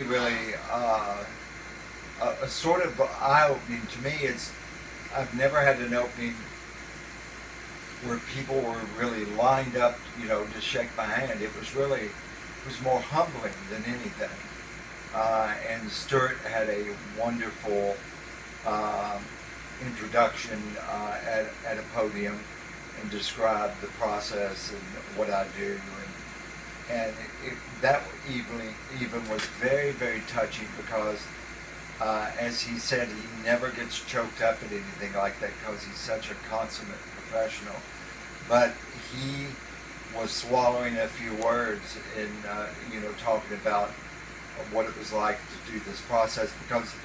Really a sort of eye-opening to me. It's I've never had an opening where people were really lined up, to shake my hand. It was more humbling than anything. And Stuart had a wonderful um, introduction at a podium and described the process and what I do, and that even was very, very touching because, as he said, he never gets choked up at anything like that because he's such a consummate professional. But he was swallowing a few words in, talking about what it was like to do this process because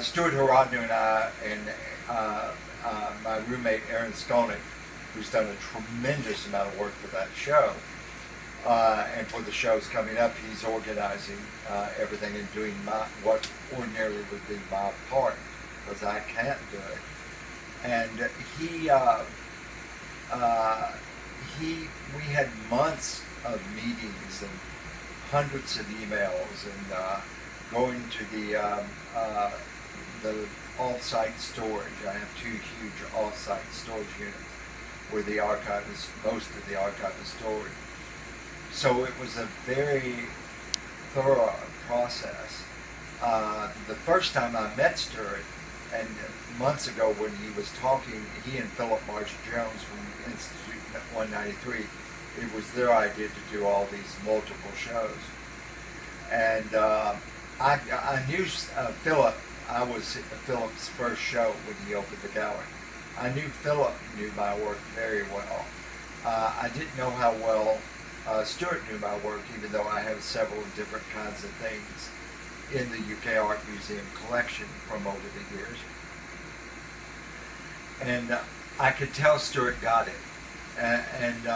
Stuart Horodner and I and my roommate Aaron Skolnick, who's done a tremendous amount of work for that show, and for the shows coming up, he's organizing everything and doing what ordinarily would be my part because I can't do it. And we had months of meetings and hundreds of emails and going to the off-site storage. I have two huge off-site storage units where most of the archive is stored. So it was a very thorough process. The first time I met Stuart, and months ago when he was talking, he and Philip Marsh Jones from Institute 193, it was their idea to do all these multiple shows. And I knew Philip. I was at Philip's first show when he opened the gallery. I knew Philip knew my work very well. I didn't know how well Stuart knew my work, even though I have several different kinds of things in the UK Art Museum collection from over the years. And I could tell Stuart got it. And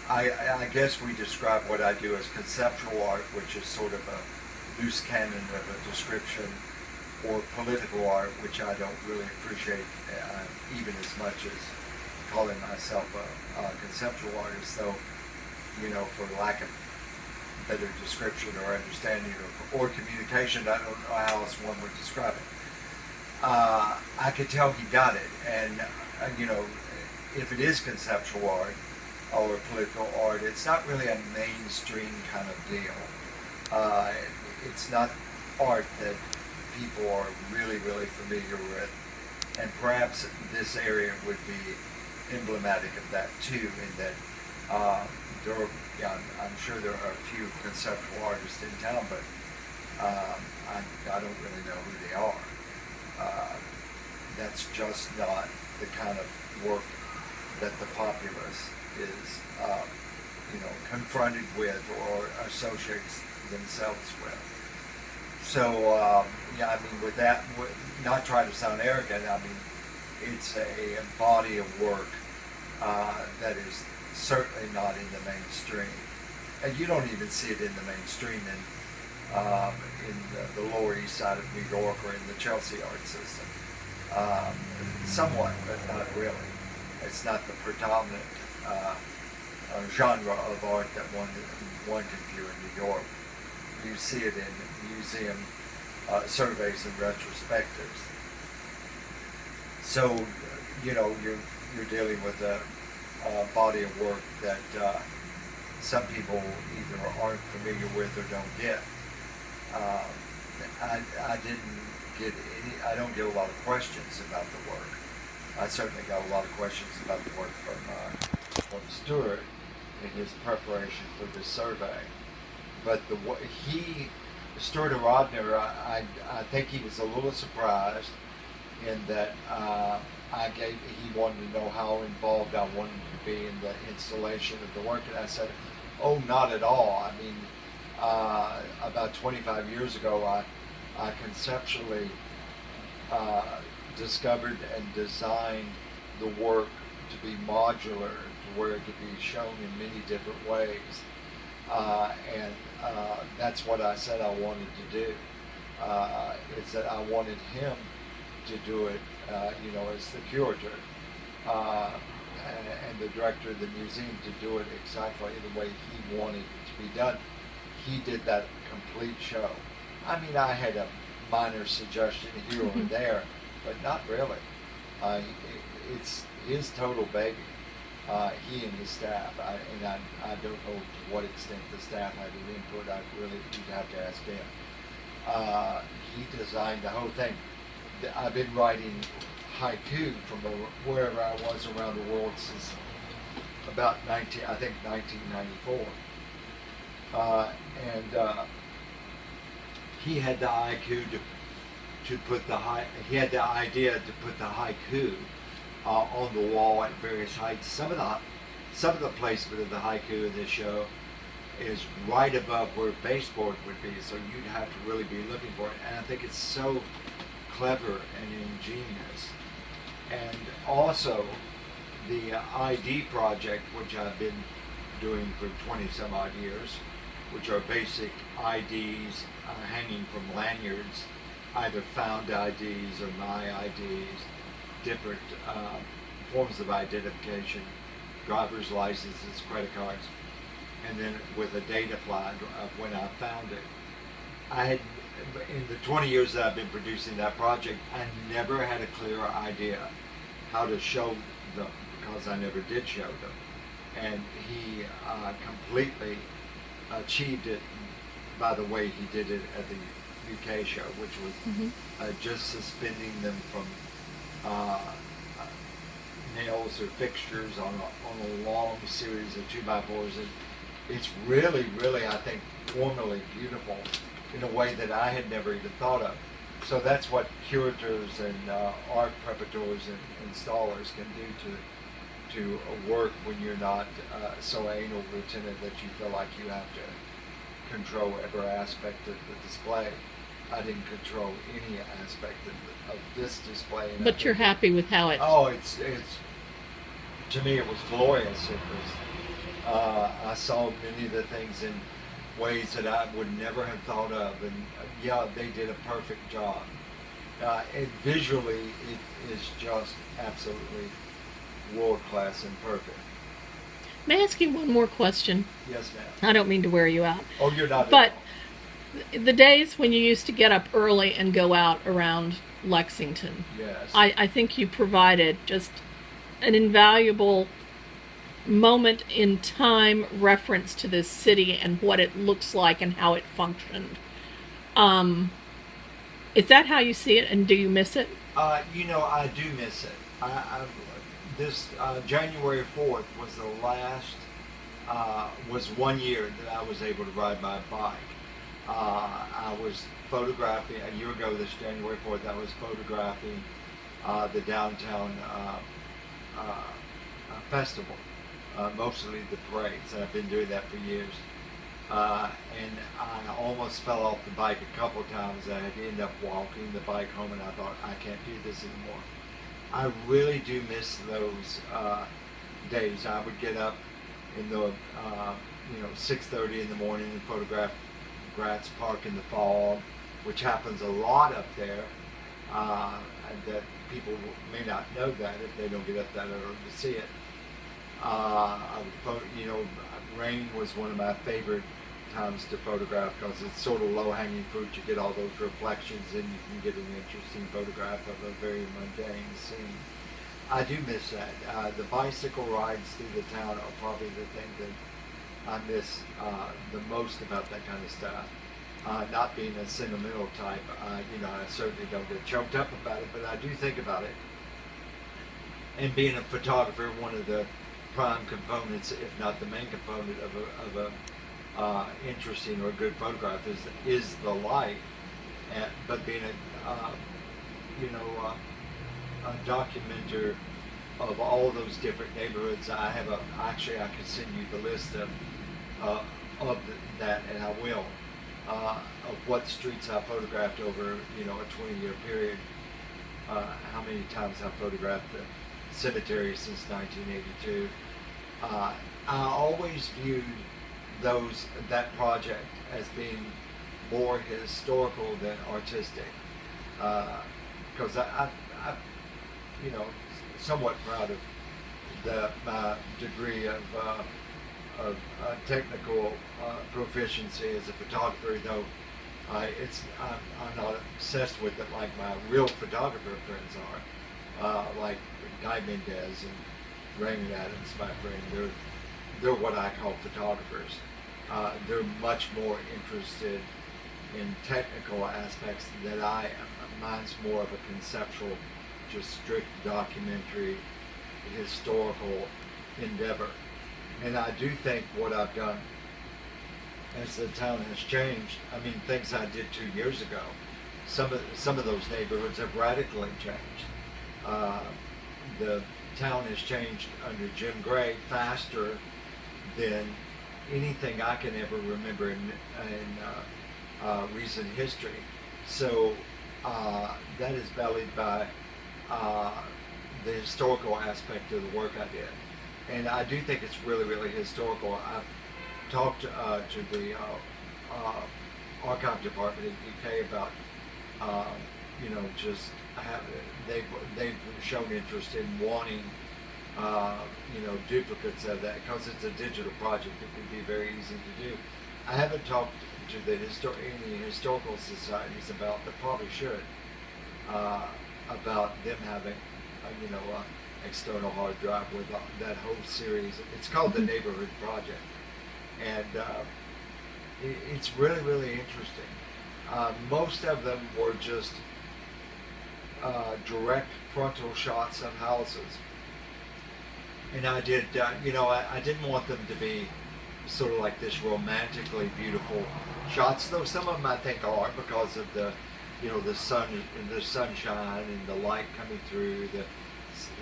I guess we describe what I do as conceptual art, which is sort of a loose cannon of a description, or political art, which I don't really appreciate even as much as calling myself a conceptual artist, though, for lack of better description or understanding or communication, I don't know how else one would describe it. I could tell he got it, and if it is conceptual art or political art, it's not really a mainstream kind of deal. It's not art that people are really, really familiar with, and perhaps this area would be emblematic of that too, in that I'm sure there are a few conceptual artists in town, but I don't really know who they are. That's just not the kind of work that the populace is, confronted with or associates themselves with. So, with that, not trying to sound arrogant, it's a body of work that is certainly not in the mainstream. And you don't even see it in the mainstream in the Lower East Side of New York or in the Chelsea art system. Somewhat, but not really. It's not the predominant genre of art that one can view in New York. You see it in museum surveys and retrospectives. So, you're dealing with a body of work that some people either aren't familiar with or don't get. I didn't get I don't get a lot of questions about the work. I certainly got a lot of questions about the work from Stuart in his preparation for this survey. But Stuart Rodner, I think he was a little surprised in that he wanted to know how involved I wanted to be in the installation of the work, and I said, oh, not at all. About 25 years ago, I conceptually discovered and designed the work to be modular, to where it could be shown in many different ways. And that's what I said I wanted to do, is that I wanted him to do it, as the curator and the director of the museum, to do it exactly the way he wanted it to be done. he did that complete show. I mean, I had a minor suggestion here or there, but not really. It's his total baby. He and his staff, I don't know to what extent the staff had an input. You'd have to ask him. He designed the whole thing. I've been writing haiku from wherever I was around the world since about 1994. He had the haiku to put he had the idea to put the haiku on the wall at various heights. Some of the placement of the haiku in this show is right above where baseboard would be, so you'd have to really be looking for it. And I think it's so clever and ingenious. And also the ID project, which I've been doing for 20 some odd years, which are basic IDs hanging from lanyards, either found IDs or my IDs, different forms of identification, driver's licenses, credit cards, and then with a date applied of when I found it. In the 20 years that I've been producing that project, I never had a clear idea how to show them, because I never did show them. And he completely achieved it by the way he did it at the UK show, which was just suspending them from nails or fixtures on a long series of 2x4s. And it's really, really, I think, formally beautiful in a way that I had never even thought of. So that's what curators and art preparators and installers can do to work when you're not so anal retentive that you feel like you have to control every aspect of the display. I didn't control any aspect of this display. But you're happy with how it... Oh, it's to me it was glorious. It was, I saw many of the things in ways that I would never have thought of, and yeah, they did a perfect job. And visually, it is just absolutely world-class and perfect. May I ask you one more question? Yes, ma'am. I don't mean to wear you out. Oh, you're not. But the days when you used to get up early and go out around Lexington, yes, I think you provided just an invaluable moment in time reference to this city and what it looks like and how it functioned. Is that how you see it, and do you miss it? I do miss it. This January 4th was the last, was 1 year that I was able to ride my bike. I was photographing, a year ago this January 4th, I was photographing the downtown festival, mostly the parades, and I've been doing that for years. And I almost fell off the bike a couple times. I had to end up walking the bike home, and I thought, I can't do this anymore. I really do miss those days. I would get up in the 6:30 in the morning and photograph Gratz Park in the fog, which happens a lot up there. That people may not know that if they don't get up that early to see it. Rain was one of my favorite times to photograph because it's sort of low-hanging fruit. You get all those reflections and you can get an interesting photograph of a very mundane scene. I do miss that. The bicycle rides through the town are probably the thing that I miss the most about that kind of stuff. Not being a sentimental type, I certainly don't get choked up about it, but I do think about it. And being a photographer, one of the prime components, if not the main component of a interesting or good photograph is the light. But being a documenter of all those different neighborhoods, I could send you the list of that, and I will, of what streets I photographed over a 20-year period. How many times I photographed the cemetery since 1982. I always viewed that project as being more historical than artistic, because I'm somewhat proud of my degree of technical proficiency as a photographer, though I'm not obsessed with it like my real photographer friends are, like Guy Mendez and Raymond Adams, my friend. They're what I call photographers. They're much more interested in technical aspects than I am. Mine's more of a conceptual, just strict documentary, historical endeavor. And I do think what I've done as the town has changed, I mean, things I did 2 years ago, some of those neighborhoods have radically changed. The town has changed under Jim Gray faster than anything I can ever remember in recent history. So that is bellied by the historical aspect of the work I did. And I do think it's really, really historical. I've talked to the archive department in the UK about, just they've shown interest in wanting, duplicates of that because it's a digital project. It would be very easy to do. I haven't talked to the any historical societies about, but probably should, about them having, external hard drive with that whole series. It's called the Neighborhood Project, and it's really, really interesting. Most of them were just direct frontal shots of houses, and I did, I didn't want them to be sort of like this romantically beautiful shots, though some of them I think are because of the, the sun, the sunshine and the light coming through.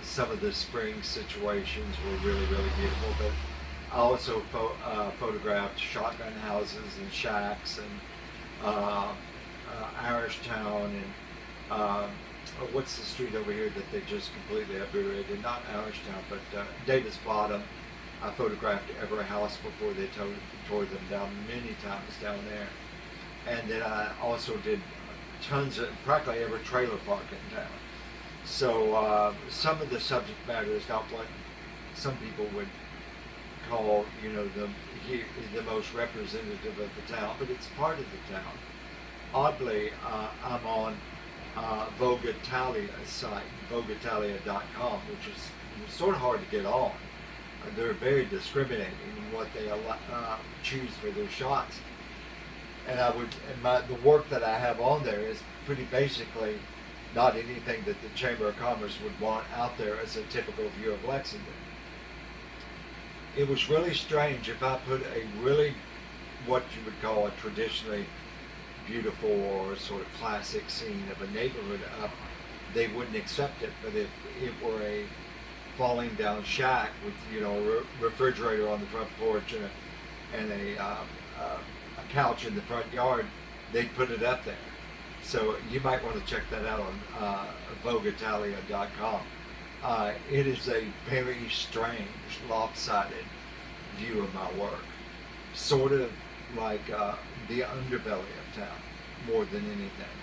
Some of the spring situations were really, really beautiful, but I also photographed shotgun houses and shacks and Irish Town and what's the street over here that they just completely obliterated? Not Irish Town, but Davis Bottom. I photographed every house before they tore them down many times down there. And then I also did tons of, practically every trailer park in town. So some of the subject matter is not what some people would call, the most representative of the town, but it's part of the town. Oddly, I'm on Vogue Italia's site, vogueitalia.com, which is sort of hard to get on. They're very discriminating in what they choose for their shots. And the work that I have on there is pretty basically not anything that the Chamber of Commerce would want out there as a typical view of Lexington. It was really strange if I put a really, what you would call a traditionally beautiful or sort of classic scene of a neighborhood up, they wouldn't accept it. But if it were a falling down shack with, a refrigerator on the front porch and a couch in the front yard, they'd put it up there. So you might want to check that out on vogueitalia.com. It is a very strange, lopsided view of my work. Sort of like the underbelly of town, more than anything.